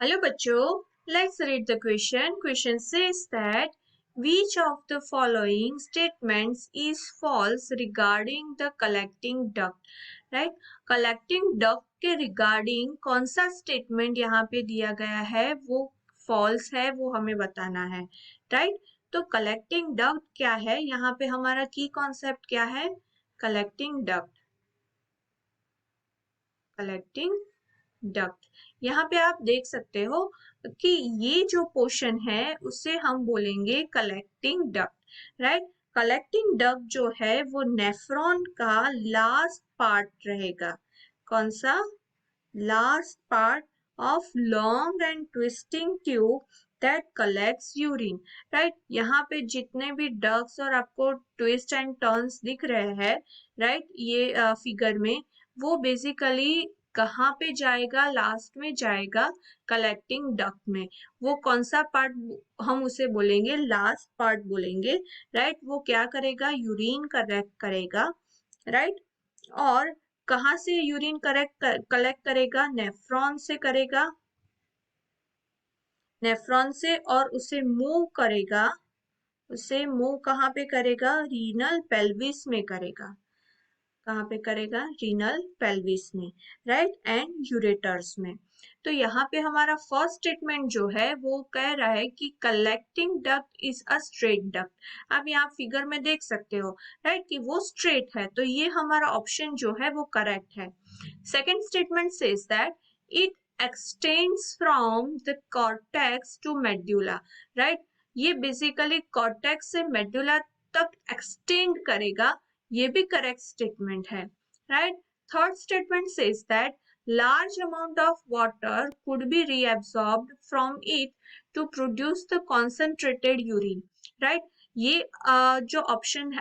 Hello बच्चों, let's read the question. Question says that which of the following statements is false regarding the collecting duct? Right? Collecting duct के regarding कौन सा statement यहाँ पे दिया गया है वो false है, वो हमें बताना है. Right? तो collecting duct क्या है? यहाँ पे हमारा key concept क्या है? Collecting duct. Collecting duct. यहाँ पे आप देख सकते हो कि ये जो पोर्शन है उसे हम बोलेंगे collecting duct. Right. Collecting duct जो है वो नेफ्रॉन का लास्ट पार्ट रहेगा. कौन सा? Last part of long and twisting tube that collects urine. Right. यहाँ पे जितने भी डक्ट्स और आपको ट्विस्ट एंड टर्न्स दिख रहे हैं, राइट, ये फिगर में, वो बेसिकली कहाँ पे जाएगा? लास्ट में जाएगा कलेक्टिंग डक्ट में. वो कौन सा पार्ट? हम उसे बोलेंगे लास्ट पार्ट बोलेंगे. राइट. वो क्या करेगा? यूरिन कलेक्ट करेगा. राइट. और कहाँ से यूरिन कलेक्ट करेगा? नेफ्रॉन से करेगा. नेफ्रॉन से, और उसे मूव करेगा. उसे मूव कहाँ पे करेगा? रीनल पेल्विस में करेगा. कहाँ पे करेगा? रीनल पेल्विस में. राइट. एंड यूरेटर्स में. तो यहाँ पे हमारा फर्स्ट स्टेटमेंट जो है वो कह रहा है कि collecting duct is a straight duct. आप यहाँ फिगर में देख सकते हो, राइट, कि वो स्ट्रेट है. तो ये हमारा ऑप्शन जो है वो करेक्ट है. Second statement says that it extends from the cortex to medulla. Right. ये बेसिकली कॉर्टेक्स से मेड्यूला तक एक्सटेंड करेगा. ये भी करेक्ट स्टेटमेंट है. Right. Third statement says that large amount of water could be reabsorbed from it to produce the concentrated urine. right. ये जो option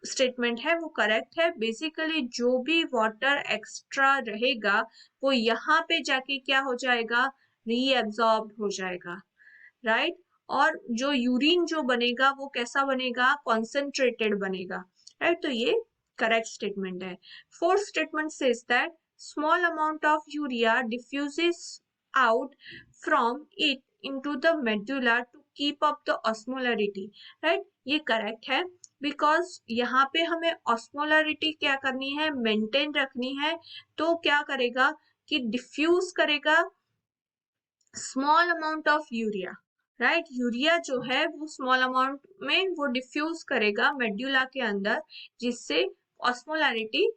statement है वो करेक्ट है. बेसिकली जो भी वाटर एक्स्ट्रा रहेगा वो यहाँ पे जाके क्या हो जाएगा? रीएब्सॉर्ब हो जाएगा. राइट. और जो यूरिन जो बनेगा वो कैसा बनेगा? कॉन्सेंट्रेटेड बनेगा. राइट. तो ये करेक्ट स्टेटमेंट है. Fourth statement says that small amount of urea diffuses out from it into the medulla to keep up the osmolarity. Right. ये करेक्ट है बिकॉज यहाँ पे हमें ऑस्मोलरिटी क्या करनी है? मेंटेन रखनी है. तो क्या करेगा कि डिफ्यूज करेगा small amount of urea. Right. Urea जो है वो स्मॉल अमाउंट में वो डिफ्यूज करेगा मेड्यूला के अंदर, जिससे ऑस्मोलैरिटी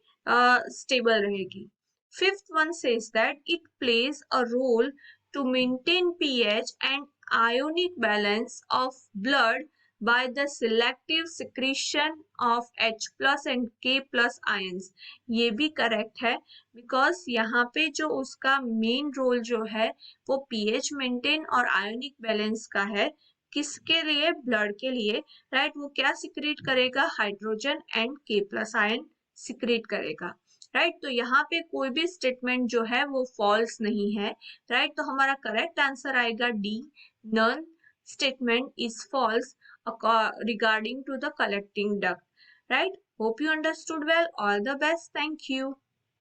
स्टेबल रहेगी. Fifth one says that it plays a role to maintain pH and ionic balance of blood by the selective secretion of H plus and K plus ions. ये भी correct है because यहाँ पे जो उसका main role जो है वो pH मेंटेन और आयोनिक बैलेंस का है. किसके लिए? ब्लड के लिए. राइट. वो क्या सिक्रेट करेगा? Hydrogen and K plus ion secrete करेगा. राइट. तो यहाँ पे कोई भी स्टेटमेंट जो है वो फॉल्स नहीं है. राइट. तो हमारा करेक्ट आंसर आएगा D. None statement is false regarding to the collecting duct. Right. Hope you understood well. All the best. Thank you.